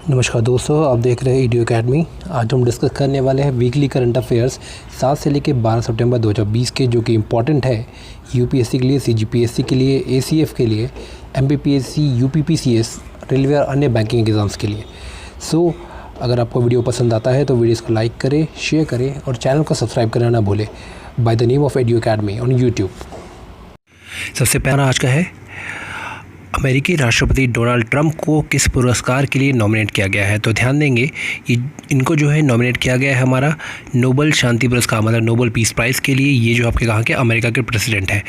नमस्कार दोस्तों, आप देख रहे हैं ईडियो अकेडमी। आज हम डिस्कस करने वाले हैं वीकली करंट अफेयर्स 7 से लेकर 12 सितंबर 2020 के, जो कि इम्पॉर्टेंट है यूपीएससी के लिए, सीजीपीएससी के लिए, एसीएफ के लिए, एमपीपीएससी, यूपीपीसीएस, रेलवे और अन्य बैंकिंग एग्ज़ाम्स के लिए। अगर आपको वीडियो पसंद आता है तो वीडियोस को लाइक करें, शेयर करें और चैनल को सब्सक्राइब करना ना भूलें by the name of Edio Academy on YouTube. सबसे पहला आज का है, अमेरिकी राष्ट्रपति डोनाल्ड ट्रंप को किस पुरस्कार के लिए नॉमिनेट किया गया है। तो ध्यान देंगे, इनको जो है नॉमिनेट किया गया है हमारा नोबल शांति पुरस्कार, मतलब नोबल पीस प्राइज़ के लिए। ये जो आपके कहाँ के अमेरिका के प्रेसिडेंट हैं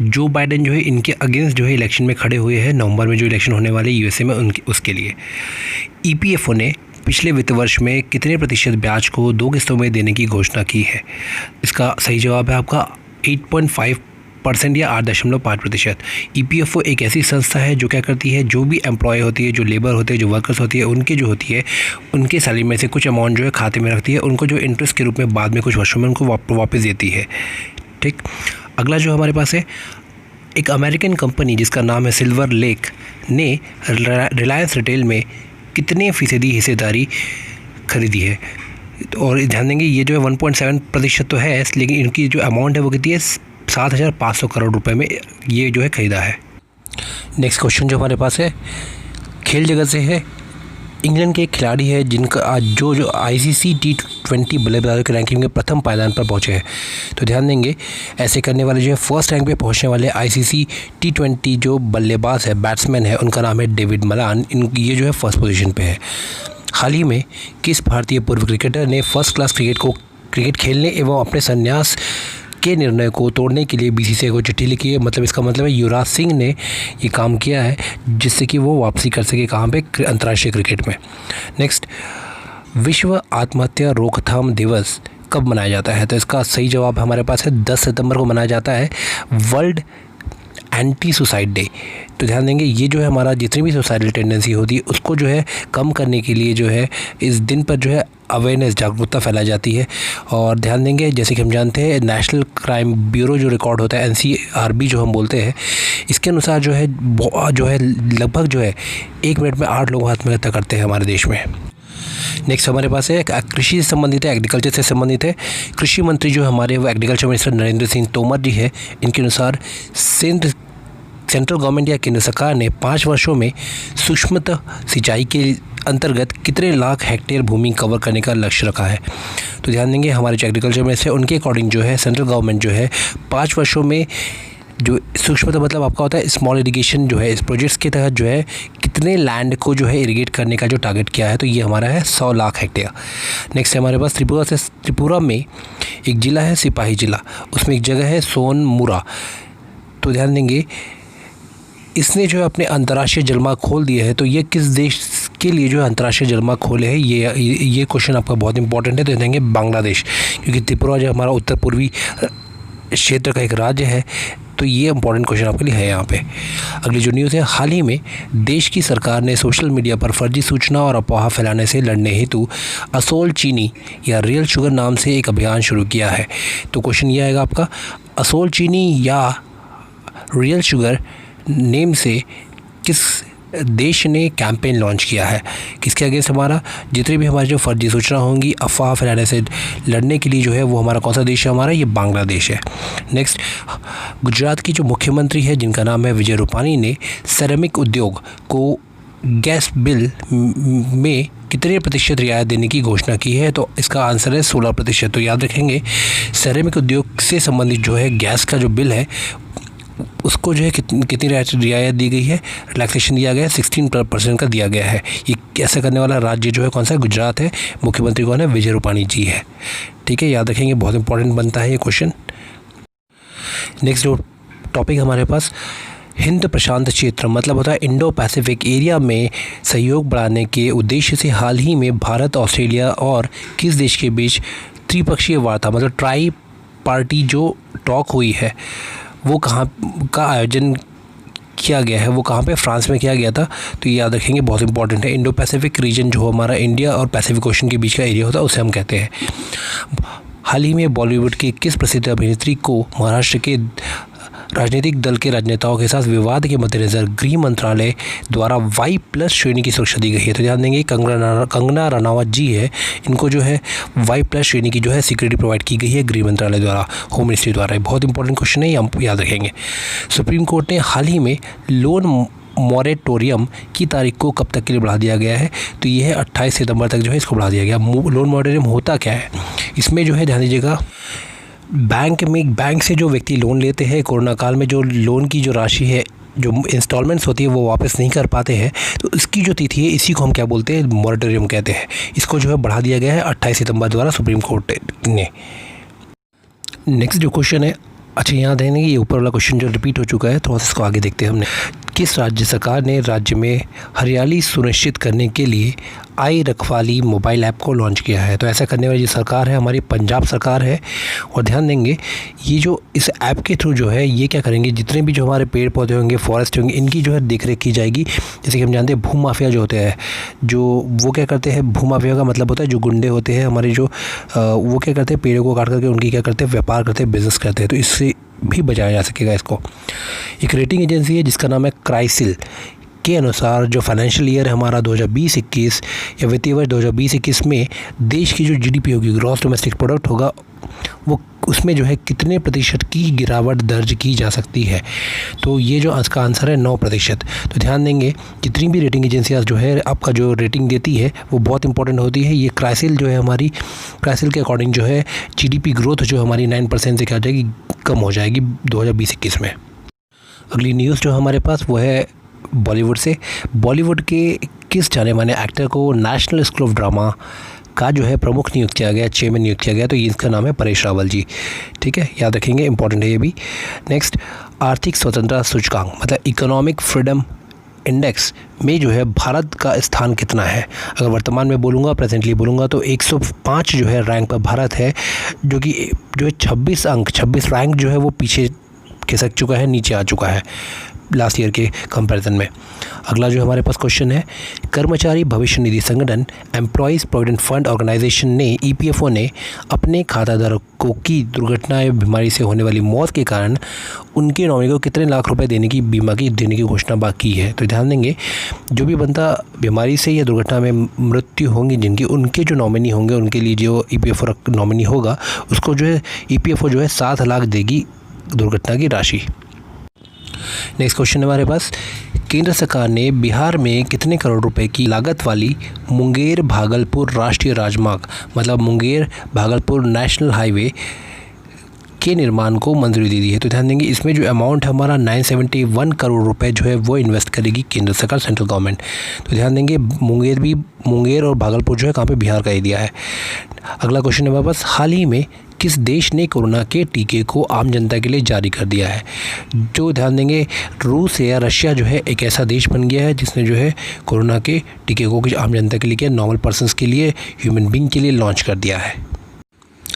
जो बाइडेन, जो है इनके अगेंस्ट जो है इलेक्शन में खड़े हुए हैं। नवंबर में जो इलेक्शन होने वाले यूएसए में उसके लिए ईपीएफओ ने पिछले वित्त वर्ष में कितने प्रतिशत ब्याज को 2 किस्तों में देने की घोषणा की है। इसका सही जवाब है आपका 8.5% या 8.5%। ईपीएफओ एक ऐसी संस्था है जो क्या करती है, जो भी एम्प्लॉय होती है, जो लेबर होते हैं, जो वर्कर्स होती है, उनके जो होती है उनके सैलरी में से कुछ अमाउंट जो है खाते में रखती है, उनको जो इंटरेस्ट के रूप में बाद में कुछ वर्षों में उनको वापस देती है। ठीक, अगला जो हमारे पास है, एक अमेरिकन कंपनी जिसका नाम है सिल्वर लेक ने रिलायंस रिटेल में कितने फीसदी हिस्सेदारी खरीदी है। और ध्यान देंगे, ये जो है 1.7% तो है, लेकिन इनकी जो अमाउंट है वो कितनी है, 7,500 करोड़ रुपए में ये जो है खरीदा है। नेक्स्ट क्वेश्चन जो हमारे पास है, खेल जगत से है। इंग्लैंड के एक खिलाड़ी है जिनका आज जो आईसीसी T20 बल्लेबाजों की रैंकिंग में प्रथम पायदान पर पहुंचे हैं। तो ध्यान देंगे, ऐसे करने वाले जो है फर्स्ट रैंक पे पहुंचने वाले आईसीसी T20 जो बल्लेबाज है, बैट्समैन है, उनका नाम है डेविड मलान। ये जो है फर्स्ट पोजीशन पे है। हाल ही में किस भारतीय पूर्व क्रिकेटर ने फर्स्ट क्लास क्रिकेट खेलने एवं अपने संन्यास के निर्णय को तोड़ने के लिए बीसीसीआई को चिट्ठी लिखी है। मतलब इसका मतलब है युवराज सिंह ने ये काम किया है जिससे कि वो वापसी कर सके कहाँ पे, अंतर्राष्ट्रीय क्रिकेट में। नेक्स्ट, विश्व आत्महत्या रोकथाम दिवस कब मनाया जाता है। तो इसका सही जवाब हमारे पास है 10 सितंबर को मनाया जाता है, वर्ल्ड एंटी सुसाइड डे। तो ध्यान देंगे, ये जो है हमारा जितनी भी सुसाइडल टेंडेंसी होती है उसको जो है कम करने के लिए जो है इस दिन पर जो है अवेयरनेस, जागरूकता फैलाई जाती है। और ध्यान देंगे, जैसे कि हम जानते हैं नेशनल क्राइम ब्यूरो जो रिकॉर्ड होता है, एनसीआरबी जो हम बोलते हैं, इसके अनुसार जो है लगभग जो है 1 मिनट में 8 लोग आत्महत्या करते हैं हमारे देश में। नेक्स्ट हमारे पास है, कृषि से संबंधित है, एग्रीकल्चर से संबंधित है। कृषि मंत्री जो हमारे वो एग्रीकल्चर मिनिस्टर नरेंद्र सिंह तोमर जी है। इनके अनुसार सेंट्रल गवर्नमेंट या केंद्र सरकार ने 5 वर्षों में सूक्ष्म सिंचाई के अंतर्गत कितने लाख हेक्टेयर भूमि कवर करने का लक्ष्य रखा है। तो ध्यान देंगे, हमारे जो एग्रीकल्चर में से उनके अकॉर्डिंग जो है सेंट्रल गवर्नमेंट जो है 5 वर्षों में जो सूक्ष्म मतलब आपका होता है स्मॉल इरिगेशन जो है, इस प्रोजेक्ट्स के तहत जो है कितने लैंड को जो है इरिगेट करने का जो टारगेट किया है, तो ये हमारा है 100 लाख हेक्टेयर। नेक्स्ट है हमारे पास त्रिपुरा में एक ज़िला है सिपाही ज़िला, उसमें एक जगह है सोनमुरा। तो ध्यान देंगे, इसने जो है अपने अंतर्राष्ट्रीय जलमार्ग खोल दिए हैं। तो ये किस देश के लिए जो है अंतर्राष्ट्रीय जलमार्ग खोले हैं, ये क्वेश्चन आपका बहुत इंपॉर्टेंट है। तो देंगे बांग्लादेश, क्योंकि त्रिपुरा जो हमारा उत्तर पूर्वी क्षेत्र का एक राज्य है। तो ये इंपॉर्टेंट क्वेश्चन आपके लिए है यहाँ पे। अगली जो न्यूज़ है, हाल ही में देश की सरकार ने सोशल मीडिया पर फर्जी सूचना और अफवाह फैलाने से लड़ने हेतु असोल चीनी या रियल शुगर नाम से एक अभियान शुरू किया है। तो क्वेश्चन ये आएगा आपका, असोल चीनी या रियल शुगर नेम से किस देश ने कैंपेन लॉन्च किया है, किसके अगेंस्ट हमारा, जितनी भी हमारी जो फर्जी सूचना होंगी, अफवाह फैलाने से लड़ने के लिए जो है वो हमारा कौन सा देश है, हमारा ये बांग्लादेश है। नेक्स्ट, गुजरात की जो मुख्यमंत्री है जिनका नाम है विजय रूपानी ने सिरेमिक उद्योग को गैस बिल में कितने प्रतिशत रियायत देने की घोषणा की है। तो इसका आंसर है 16%। तो याद रखेंगे, सिरेमिक उद्योग से संबंधित जो है गैस का जो बिल है उसको जो है कितनी रियायत दी गई है, रिलैक्सेशन दिया गया है, 16% का दिया गया है। ये ऐसा करने वाला राज्य जो है कौन सा है, गुजरात है। मुख्यमंत्री कौन है, विजय रूपानी जी है। ठीक है, याद रखेंगे, बहुत इंपॉर्टेंट बनता है ये क्वेश्चन। नेक्स्ट जो टॉपिक हमारे पास, हिंद प्रशांत क्षेत्र मतलब होता है इंडो पैसिफिक एरिया में सहयोग बढ़ाने के उद्देश्य से हाल ही में भारत, ऑस्ट्रेलिया और किस देश के बीच त्रिपक्षीय वार्ता मतलब ट्राई पार्टी जो टॉक हुई है वो कहाँ का आयोजन किया गया है, वो कहाँ पे, फ्रांस में किया गया था। तो ये याद रखेंगे, बहुत इंपॉर्टेंट है। इंडो पैसिफिक रीजन जो हमारा इंडिया और पैसिफिक ओशन के बीच का एरिया होता है उसे हम कहते हैं। हाल ही में बॉलीवुड की किस प्रसिद्ध अभिनेत्री को महाराष्ट्र के राजनीतिक दल के राजनेताओं के साथ विवाद के मद्देनज़र गृह मंत्रालय द्वारा Y+ श्रेणी की सुरक्षा दी गई है। तो ध्यान देंगे कंगना रनावत जी है, इनको जो है Y+ श्रेणी की जो है सिक्योरिटी प्रोवाइड की गई है गृह मंत्रालय द्वारा, होम मिनिस्ट्री द्वारा। बहुत इंपॉर्टेंट क्वेश्चन है, ये हम याद रखेंगे। सुप्रीम कोर्ट ने हाल ही में लोन मॉरेटोरियम की तारीख को कब तक के लिए बढ़ा दिया गया है? तो ये है 28 सितंबर तक जो है इसको बढ़ा दिया गया। लोन मॉरेटोरियम होता क्या है? इसमें जो है ध्यान दीजिएगा, बैंक से जो व्यक्ति लोन लेते हैं कोरोना काल में, जो लोन की जो राशि है, जो इंस्टॉलमेंट्स होती है वो वापस नहीं कर पाते हैं, तो इसकी जो तिथि है इसी को हम क्या बोलते हैं? मॉरेटोरियम कहते हैं। इसको जो है बढ़ा दिया गया है 28 सितंबर द्वारा सुप्रीम कोर्ट ने। नेक्स्ट जो क्वेश्चन है, अच्छा यहाँ देखेंगे, ये ऊपर वाला क्वेश्चन जो रिपीट हो चुका है, थोड़ा सा इसको आगे देखते हैं हमने। किस राज्य सरकार ने राज्य में हरियाली सुनिश्चित करने के लिए आई रखवाली मोबाइल ऐप को लॉन्च किया है? तो ऐसा करने वाली जो सरकार है हमारी पंजाब सरकार है। और ध्यान देंगे, ये जो इस ऐप के थ्रू जो है ये क्या करेंगे, जितने भी जो हमारे पेड़ पौधे होंगे, फॉरेस्ट होंगे, इनकी जो है देखरेख की जाएगी। जैसे कि हम जानते हैं भू माफिया जो होते हैं, जो वो क्या करते हैं, भू माफिया का मतलब होता है जो गुंडे होते हैं हमारे, जो वो क्या करते हैं, पेड़ों को काट करके उनकी क्या करते हैं, व्यापार करते हैं, बिजनेस करते हैं। तो इससे भी बचाया जा सकेगा इसको। एक रेटिंग एजेंसी है जिसका नाम है क्राइसिल के अनुसार जो फाइनेंशियल ईयर है हमारा 2020-21 या वित्तीय वर्ष 2020-21 में देश की जो जीडीपी होगी, ग्रॉस डोमेस्टिक प्रोडक्ट होगा, वो उसमें जो है कितने प्रतिशत की गिरावट दर्ज की जा सकती है? तो ये जो आज का आंसर है 9%। तो ध्यान देंगे, जितनी भी रेटिंग एजेंसियाँ जो है आपका जो रेटिंग देती है वो बहुत इंपॉर्टेंट होती है। ये क्राइसिल जो है हमारी, क्राइसिल के अकॉर्डिंग जो है जीडीपी ग्रोथ जो हमारी 9% से क्या हो जाएगी, कम हो जाएगी 2020-21 में। अगली न्यूज़ जो हमारे पास वो है बॉलीवुड से। बॉलीवुड के किस जाने माने एक्टर को नेशनल स्कूल ऑफ ड्रामा का जो है प्रमुख नियुक्त किया गया, चेयरमैन नियुक्त किया गया? तो ये इसका नाम है परेश रावल जी। ठीक है, याद रखेंगे, इंपॉर्टेंट है ये भी। नेक्स्ट, आर्थिक स्वतंत्रता सूचकांक मतलब इकोनॉमिक फ्रीडम इंडेक्स में जो है भारत का स्थान कितना है? अगर वर्तमान में बोलूँगा, प्रेजेंटली बोलूँगा, तो 105 जो है रैंक पर भारत है, जो कि जो है 26 रैंक जो है वो पीछे खिसक चुका है, नीचे आ चुका है लास्ट ईयर के कंपैरिजन में। अगला जो हमारे पास क्वेश्चन है, कर्मचारी भविष्य निधि संगठन एम्प्लॉयज़ प्रोविडेंट फंड ऑर्गेनाइजेशन ने EPFO ने अपने खाताधारकों की दुर्घटना या बीमारी से होने वाली मौत के कारण उनके नॉमिनी को कितने लाख रुपए देने की बीमा की देने की घोषणा बाकी है? तो ध्यान देंगे, जो भी बंदा बीमारी से या दुर्घटना में मृत्यु होंगी जिनकी, उनके जो नॉमिनी होंगे उनके लिए जो EPFO नॉमिनी होगा उसको जो है EPFO जो है 7 लाख देगी दुर्घटना की राशि। नेक्स्ट क्वेश्चन हमारे पास, केंद्र सरकार ने बिहार में कितने करोड़ रुपए की लागत वाली मुंगेर भागलपुर राष्ट्रीय राजमार्ग मतलब मुंगेर भागलपुर नेशनल हाईवे के निर्माण को मंजूरी दे दी है? तो ध्यान देंगे, इसमें जो अमाउंट है हमारा 971 करोड़ रुपए जो है वो इन्वेस्ट करेगी केंद्र सरकार, सेंट्रल गवर्नमेंट। तो ध्यान देंगे, मुंगेर और भागलपुर जो है कहाँ पे, बिहार का एरिया है। अगला क्वेश्चन है हमारे पास, हाल ही में किस देश ने कोरोना के टीके को आम जनता के लिए जारी कर दिया है? जो ध्यान देंगे, रूस या रशिया जो है एक ऐसा देश बन गया है जिसने जो है कोरोना के टीके को आम जनता के लिए, नॉर्मल पर्सन्स के लिए, ह्यूमन बींग के लिए लॉन्च कर दिया है।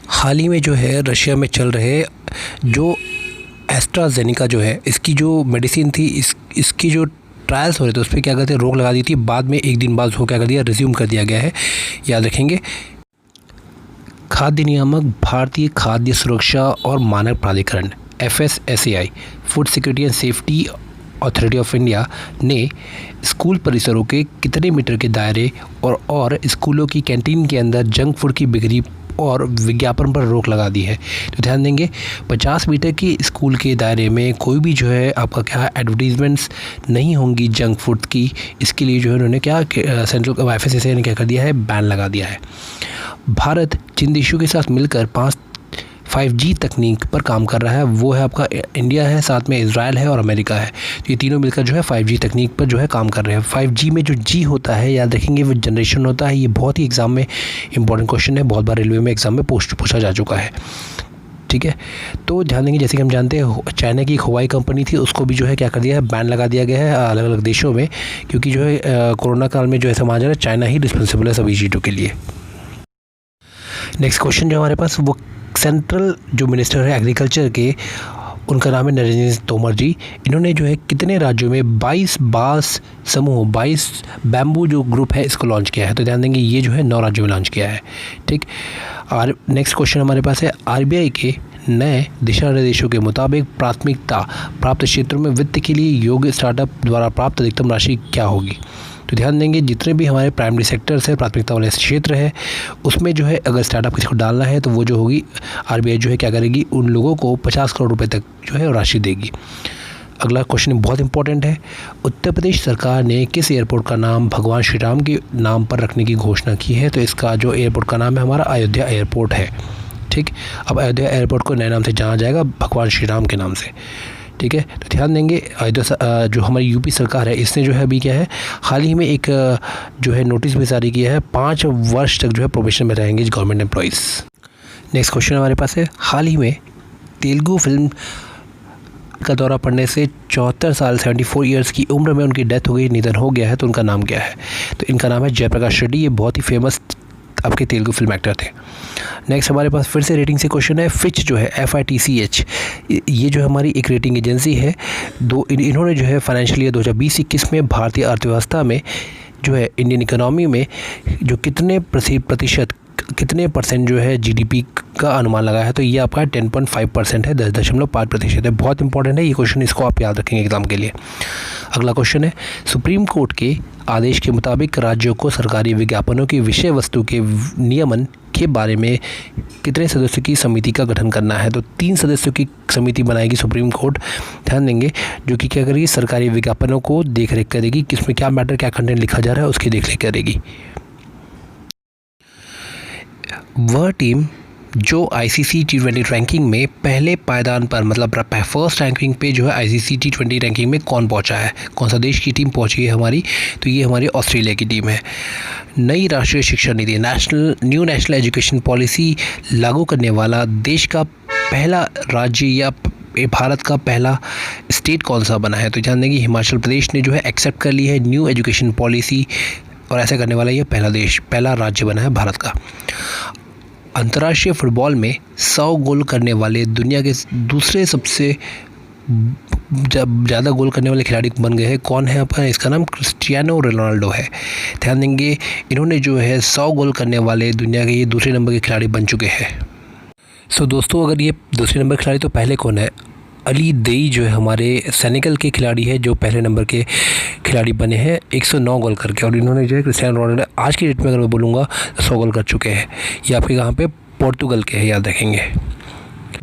हाल ही में जो है रशिया में चल रहे जो एस्ट्राजेनेका जो है, इसकी जो मेडिसिन थी, इसकी जो ट्रायल्स हो रहे थे उस पर क्या कहते हैं, रोक लगा दी थी। बाद में एक दिन बाद उसको क्या कर दिया, रिज्यूम कर दिया गया है, याद रखेंगे। खाद्य नियामक, भारतीय खाद्य सुरक्षा और मानक प्राधिकरण FSSAI, food security and safety authority of India ने स्कूल परिसरों के कितने मीटर के दायरे और स्कूलों की कैंटीन के अंदर जंक फूड की बिक्री और विज्ञापन पर रोक लगा दी है? तो ध्यान देंगे, 50 मीटर की स्कूल के दायरे में कोई भी जो है आपका क्या एडवर्टीजमेंट्स नहीं होंगी जंक फूड की। इसके लिए जो है उन्होंने क्या, सेंट्रल FSSAI ने क्या कर दिया है, बैन लगा दिया है। भारत जिन देशों के साथ मिलकर 5G तकनीक पर काम कर रहा है वो है आपका इंडिया है, साथ में इजराइल है और अमेरिका है। तो ये तीनों मिलकर जो है 5G तकनीक पर जो है काम कर रहे हैं। 5G में जो G होता है, याद रखेंगे, वो जनरेशन होता है। ये बहुत ही एग्जाम में इंपॉर्टेंट क्वेश्चन है, बहुत बार रेलवे में एग्जाम में पूछा जा चुका है। ठीक है, तो ध्यान देंगे, जैसे कि हम जानते हैं चाइना की एक हवाई कंपनी थी, उसको भी जो है क्या कर दिया है, बैन लगा दिया गया है अलग अलग देशों में, क्योंकि जो है कोरोना काल में जो है समाज है चाइना ही रिस्पॉन्सिबल है सभी चीज़ों के लिए। नेक्स्ट क्वेश्चन जो हमारे पास, वो सेंट्रल जो मिनिस्टर है एग्रीकल्चर के, उनका नाम है नरेंद्र सिंह तोमर जी। इन्होंने जो है कितने राज्यों में 22 बांस समूह, 22 बैम्बू जो ग्रुप है इसको लॉन्च किया है? तो ध्यान देंगे, ये जो है 9 राज्यों में लॉन्च किया है। ठीक, और नेक्स्ट क्वेश्चन हमारे पास है, RBI के नए दिशा निर्देशों के मुताबिक प्राथमिकता प्राप्त क्षेत्रों में वित्त के लिए योग्य स्टार्टअप द्वारा प्राप्त अधिकतम राशि क्या होगी। तो ध्यान देंगे जितने भी हमारे प्राइमरी सेक्टर्स है, प्राथमिकता वाले क्षेत्र है, उसमें जो है अगर स्टार्टअप किसी को डालना है तो वो जो होगी आरबीआई जो है क्या करेगी, उन लोगों को 50 करोड़ रुपए तक जो है राशि देगी। अगला क्वेश्चन बहुत इंपॉर्टेंट है। उत्तर प्रदेश सरकार ने किस एयरपोर्ट का नाम भगवान श्री राम के नाम पर रखने की घोषणा की है। तो इसका जो एयरपोर्ट का नाम है हमारा अयोध्या एयरपोर्ट है। ठीक, अब अयोध्या एयरपोर्ट को नए नाम से जाना जाएगा, भगवान श्री राम के नाम से। ठीक है, तो ध्यान देंगे अयोध्या जो हमारी यूपी सरकार है इसने जो है अभी क्या है, हाल ही में एक जो है नोटिस भी जारी किया है, 5 वर्ष तक जो है प्रोबेशन में रहेंगे गवर्नमेंट एम्प्लॉइज़। नेक्स्ट क्वेश्चन हमारे पास है, हाल ही में तेलुगु फिल्म का दौरा पड़ने से 74 साल 74 ईयर्स की उम्र में उनकी डेथ हो गई, निधन हो गया है। तो उनका नाम क्या है। तो इनका नाम है जयप्रकाश रेड्डी। ये बहुत ही फेमस आपके तेलुगु फिल्म एक्टर थे। नेक्स्ट हमारे पास फिर से रेटिंग से क्वेश्चन है। फिच जो है FITCH, ये जो हमारी एक रेटिंग एजेंसी है, इन्होंने जो है फाइनेंशियल ईयर 2020-21 में भारतीय अर्थव्यवस्था में जो है इंडियन इकोनॉमी में जो कितने परसेंट जो है GDP का अनुमान लगाया है। तो ये आपका 10.5% है, 10.5% है। बहुत इंपॉर्टेंट है ये क्वेश्चन, इसको आप याद रखेंगे एग्जाम के लिए। अगला क्वेश्चन है, सुप्रीम कोर्ट के आदेश के मुताबिक राज्यों को सरकारी विज्ञापनों की विषय वस्तु के नियमन के बारे में कितने सदस्यों की समिति का गठन करना है। तो 3 सदस्यों की समिति बनाएगी सुप्रीम कोर्ट, ध्यान देंगे, जो कि क्या करेगी, सरकारी विज्ञापनों को देख रेख करेगी, किसमें क्या मैटर क्या कंटेंट लिखा जा रहा है उसकी देख रेख करेगी। वह टीम जो ICC T20 रैंकिंग में पहले पायदान पर, मतलब फर्स्ट रैंकिंग पे जो है ICC T20 रैंकिंग में कौन पहुंचा है, कौन सा देश की टीम पहुंची है हमारी। तो ये हमारी ऑस्ट्रेलिया की टीम है। नई राष्ट्रीय शिक्षा नीति न्यू नेशनल एजुकेशन पॉलिसी लागू करने वाला देश का पहला राज्य या भारत का पहला स्टेट कौन सा बना है। तो ध्यान देंगे हिमाचल प्रदेश ने जो है एक्सेप्ट कर ली है न्यू एजुकेशन पॉलिसी, और ऐसा करने वाला ये पहला राज्य बना है भारत का। अंतर्राष्ट्रीय फुटबॉल में 100 गोल करने वाले दुनिया के दूसरे सबसे ज़्यादा गोल करने वाले खिलाड़ी बन गए हैं। कौन है आपका, इसका नाम क्रिस्टियानो रोनाल्डो है। ध्यान देंगे इन्होंने जो है 100 गोल करने वाले दुनिया के ये दूसरे नंबर के खिलाड़ी बन चुके हैं। सो दोस्तों, अगर ये दूसरे नंबर खिलाड़ी तो पहले कौन है, अली देई जो है हमारे सेनेगल के खिलाड़ी है जो पहले नंबर के खिलाड़ी बने हैं 109 गोल करके, और इन्होंने जो है क्रिस्टियानो रोनाल्डो आज की डेट में अगर मैं बोलूँगा 100 गोल कर चुके हैं। ये आपके कहाँ पे, पोर्तुगल के हैं, याद रखेंगे।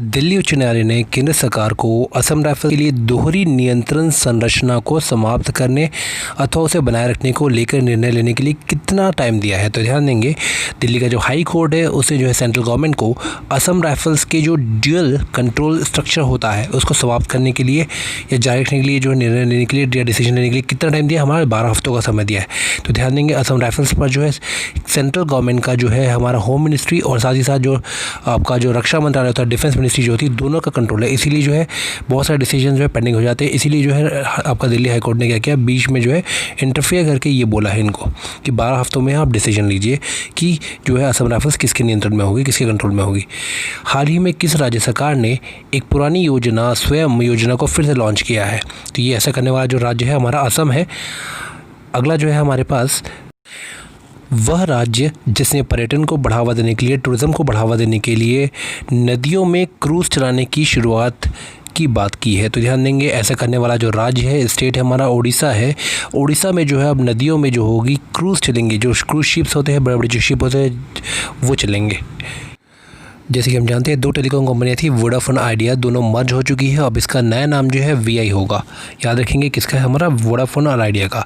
दिल्ली उच्च न्यायालय ने केंद्र सरकार को असम राइफल के लिए दोहरी नियंत्रण संरचना को समाप्त करने अथवा उसे बनाए रखने को लेकर निर्णय लेने के लिए कितना टाइम दिया है। तो ध्यान देंगे दिल्ली का जो हाई कोर्ट है उसे जो है सेंट्रल गवर्नमेंट को असम राइफल्स के जो ड्यूअल कंट्रोल स्ट्रक्चर होता है उसको समाप्त करने के लिए या जारी रखने के लिए जो निर्णय लेने के लिए या डिसीजन लेने के लिए कितना टाइम दिया, हमारे 12 हफ्तों का समय दिया है। तो ध्यान देंगे असम राइफल्स पर जो है सेंट्रल गवर्नमेंट का जो है हमारा होम मिनिस्ट्री और साथ ही साथ जो आपका जो रक्षा मंत्रालय होता है, डिफेंस मिनिस्ट्री जो होती है, दोनों का कंट्रोल है। इसीलिए जो है बहुत सारे डिसीजन जो है पेंडिंग हो जाते हैं। इसीलिए जो है आपका दिल्ली हाई कोर्ट ने क्या किया, बीच में जो है इंटरफेयर करके ये बोला है इनको कि 12 हफ्तों में आप डिसीजन लीजिए कि जो है असम राइफल्स किसके नियंत्रण में होगी, किसके कंट्रोल में होगी। हाल ही में किस राज्य सरकार ने एक पुरानी योजना स्वयं योजना को फिर से लॉन्च किया है। तो ये ऐसा करने वाला जो राज्य है हमारा असम है। अगला जो है हमारे पास वह राज्य जिसने पर्यटन को बढ़ावा देने के लिए, टूरिज़्म को बढ़ावा देने के लिए नदियों में क्रूज़ चलाने की शुरुआत की बात की है। तो ध्यान देंगे ऐसा करने वाला जो राज्य है, स्टेट है हमारा उड़ीसा है। उड़ीसा में जो है अब नदियों में जो होगी क्रूज़ चलेंगे, जो क्रूज़ शिप्स होते हैं, बड़े बड़े जो शिप होते हैं वो चलेंगे। जैसे कि हम जानते हैं 2 टेलीकॉम कंपनियाँ थी, वोडाफोन आइडिया, दोनों मर्ज हो चुकी है। अब इसका नया नाम जो है VI होगा। याद रखेंगे किसका है, हमारा वोडाफोन और आइडिया का।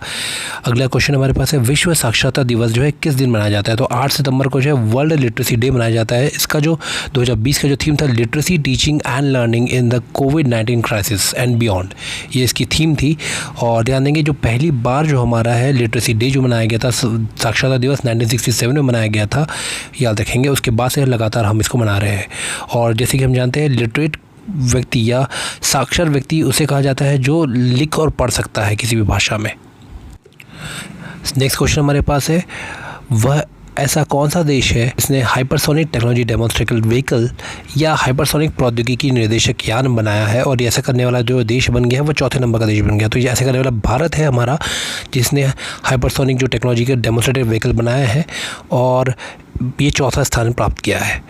अगला क्वेश्चन हमारे पास है विश्व साक्षरता दिवस जो है किस दिन मनाया जाता है। तो 8 सितंबर को जो है वर्ल्ड लिटरेसी डे मनाया जाता है। इसका जो 2020 का जो थीम था literacy teaching and learning in the covid crisis and beyond, ये इसकी थीम थी। और ध्यान देंगे जो पहली बार जो हमारा है लिटरेसी डे जो मनाया गया था, साक्षरता दिवस 1967 में मनाया गया था, याद रखेंगे। उसके बाद से लगातार हम इसको रहे हैं। और जैसे कि हम जानते हैं लिटरेट व्यक्ति या साक्षर व्यक्ति उसे कहा जाता है जो लिख और पढ़ सकता है किसी भी भाषा में। नेक्स्ट क्वेश्चन हमारे पास है वह ऐसा कौन सा देश है जिसने हाइपरसोनिक टेक्नोलॉजी डेमोन्स्ट्रेबल व्हीकल या हाइपरसोनिक प्रौद्योगिकी निर्देशक यान बनाया है। और ऐसा करने वाला जो देश बन गया है वो 4थे नंबर का देश बन गया। तो ये ऐसा करने वाला भारत है हमारा, जिसने हाइपरसोनिक जो टेक्नोलॉजी का डेमोन्स्ट्रेटेड व्हीकल बनाया है और ये 4था स्थान प्राप्त किया है।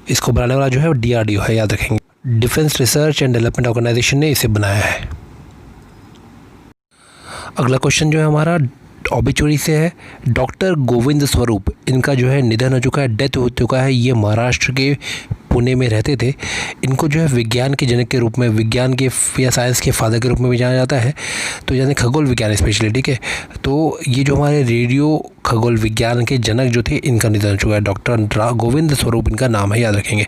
इसको बनाने वाला जो है DRDO है, याद रखेंगे। Defence research and development organisation ने इसे बनाया है। अगला क्वेश्चन जो है हमारा ऑबिचुरी से है। डॉक्टर गोविंद स्वरूप, इनका जो है निधन हो चुका है, डेथ हो चुका है। ये महाराष्ट्र के पुणे में रहते थे। इनको जो है विज्ञान के जनक के रूप में, विज्ञान के या साइंस के फादर के रूप में भी जाना जाता है। तो यानी खगोल विज्ञान स्पेशली, ठीक है। तो ये जो हमारे रेडियो खगोल विज्ञान के जनक जो थे, इनका निधन हो चुका है। डॉक्टर गोविंद स्वरूप इनका नाम है, याद रखेंगे।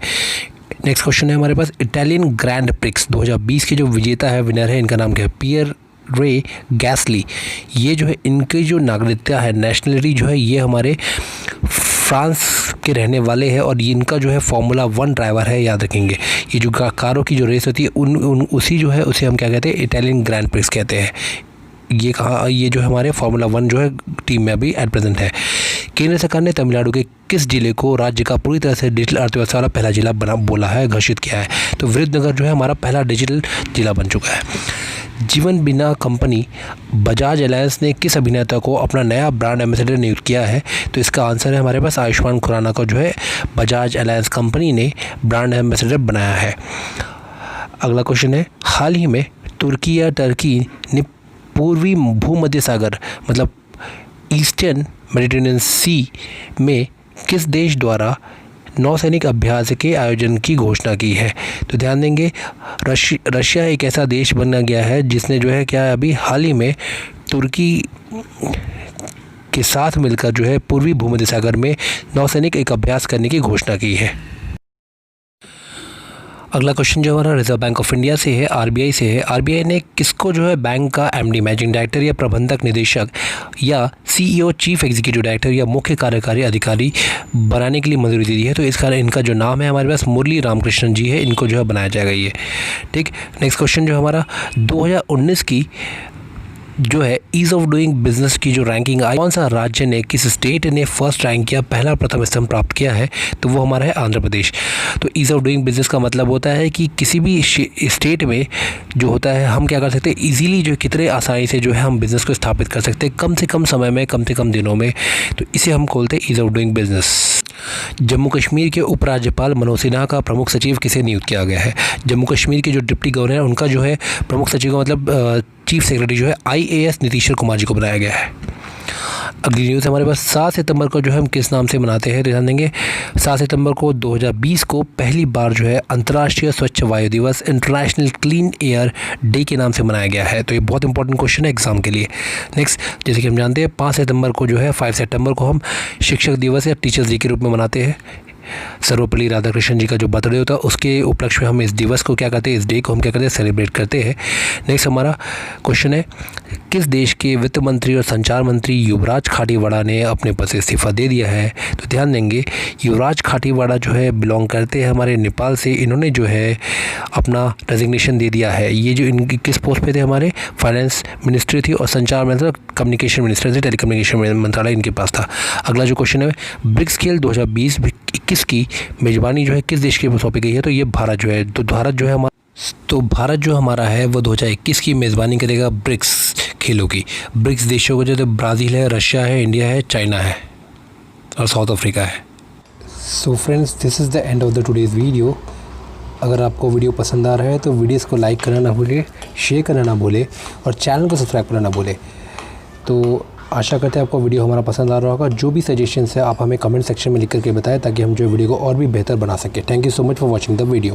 नेक्स्ट क्वेश्चन है हमारे पास, इटालियन ग्रैंड प्रिक्स 2020 के जो विजेता है, विनर है, इनका नाम क्या है? पियर रे गैस्ली। ये जो है इनकी जो नागरिकता है, नेशनलिटी जो है, ये हमारे फ्रांस के रहने वाले हैं और इनका जो है फार्मूला 1 ड्राइवर है, याद रखेंगे। ये जो कारों की जो रेस होती है उसी जो है उसे हम क्या कहते हैं? इटालियन ग्रैंड प्रिक्स कहते हैं। ये जो हमारे फार्मूला 1 जो है टीम में अभी एट प्रेजेंट है। केंद्र सरकार ने तमिलनाडु के किस जिले को राज्य का पूरी तरह से डिजिटल अर्थव्यवस्था वाला पहला जिला बोला है, घोषित किया है? तो विरुद्धनगर जो है हमारा पहला डिजिटल जिला बन चुका है। जीवन बीमा कंपनी बजाज एलायंस ने किस अभिनेता को अपना नया ब्रांड एम्बेसडर नियुक्त किया है? तो इसका आंसर है हमारे पास आयुष्मान खुराना को जो है बजाज एलायंस कंपनी ने ब्रांड एम्बेसडर बनाया है। अगला क्वेश्चन है, हाल ही में तुर्की या टर्की ने पूर्वी भूमध्य सागर मतलब ईस्टर्न मेडिटेरेनियन सी में किस देश द्वारा नौसैनिक अभ्यास के आयोजन की घोषणा की है? तो ध्यान देंगे, रशिया एक ऐसा देश बन गया है जिसने जो है क्या अभी हाल ही में तुर्की के साथ मिलकर जो है पूर्वी भूमध्य सागर में नौसैनिक एक अभ्यास करने की घोषणा की है। अगला क्वेश्चन जो हमारा रिजर्व बैंक ऑफ इंडिया से है, RBI से है। RBI ने किसको जो है बैंक का MD मैनेजिंग डायरेक्टर या प्रबंधक निदेशक या CEO चीफ एग्जीक्यूटिव डायरेक्टर या मुख्य कार्यकारी अधिकारी बनाने के लिए मंजूरी दी है? तो इस कारण इनका जो नाम है हमारे पास मुरली रामकृष्णन जी है, इनको जो है बनाया जाएगा ये, ठीक। नेक्स्ट क्वेश्चन जो हमारा 2019 की जो है ईज़ ऑफ डूइंग बिजनेस की जो रैंकिंग आई, कौन सा राज्य ने, किस स्टेट ने फर्स्ट रैंक किया, पहला प्रथम स्थान प्राप्त किया है? तो वो हमारा है आंध्र प्रदेश। तो ईज़ ऑफ डूइंग बिजनेस का मतलब होता है कि किसी भी स्टेट में जो होता है हम क्या कर सकते हैं, इजीली जो कितने आसानी से जो है हम बिज़नेस को स्थापित कर सकते हैं, कम से कम समय में, कम से कम दिनों में। तो इसे हम खोलते हैं ease of doing business. Jammu Kashmir के उपराज्यपाल मनोज सिन्हा का प्रमुख सचिव किसे नियुक्त किया गया है? जम्मू कश्मीर के जो डिप्टी गवर्नर है उनका जो है प्रमुख सचिव का मतलब चीफ सेक्रेटरी जो है IAS नीतीश्वर कुमार जी को बनाया गया है। अगली न्यूज़ हमारे पास 7 सितंबर को जो है हम किस नाम से मनाते हैं? ध्यान देंगे, 7 सितंबर को 2020 को पहली बार जो है अंतर्राष्ट्रीय स्वच्छ वायु दिवस, इंटरनेशनल क्लीन एयर डे के नाम से मनाया गया है। तो ये बहुत इंपॉर्टेंट क्वेश्चन है एग्जाम के लिए। नेक्स्ट, जैसे कि हम जानते हैं 5 सितंबर को जो है 5 सितंबर को हम शिक्षक दिवस या टीचर्स डे के रूप में मनाते हैं। सर्वपल्ली राधाकृष्णन जी का जो बर्थडे होता है उसके उपलक्ष्य में हम इस दिवस को क्या करते हैं, इस डे को हम क्या करते हैं, सेलिब्रेट करते हैं। नेक्स्ट हमारा क्वेश्चन है, किस देश के वित्त मंत्री और संचार मंत्री युवराज खाटीवाड़ा ने अपने पद से इस्तीफा दे दिया है? तो ध्यान देंगे, युवराज खाटीवाड़ा जो है बिलोंग करते हैं हमारे नेपाल से। इन्होंने जो है अपना रेजिग्नेशन दे दिया है। ये जो इनकी किस पोस्ट पे थे, हमारे फाइनेंस मिनिस्ट्री थी और संचार मतलब कम्युनिकेशन मिनिस्टर थे, टेलीकम्युनिकेशन मंत्रालय इनके पास था। अगला जो क्वेश्चन है, ब्रिक्स खेल 2020-21 की मेजबानी जो है किस देश की सौंपी गई है? तो ये भारत जो है, भारत जो हमारा है वो 2021 की मेज़बानी करेगा ब्रिक्स खेलों की। ब्रिक्स देशों को जो ब्राज़ील है, रशिया है, इंडिया है, चाइना है और साउथ अफ्रीका है। So friends, this is the end of the today's video. अगर आपको वीडियो पसंद आ रहा है तो वीडियोज़ को लाइक करना ना भूले, शेयर करना ना भूले और चैनल को सब्सक्राइब करना ना भूले। तो आशा करते हैं आपको वीडियो हमारा पसंद आ रहा होगा। जो भी सजेशंस है आप हमें कमेंट सेक्शन में लिख करके बताएं ताकि हम जो वीडियो को और भी बेहतर बना सकें। Thank you so much for watching the video.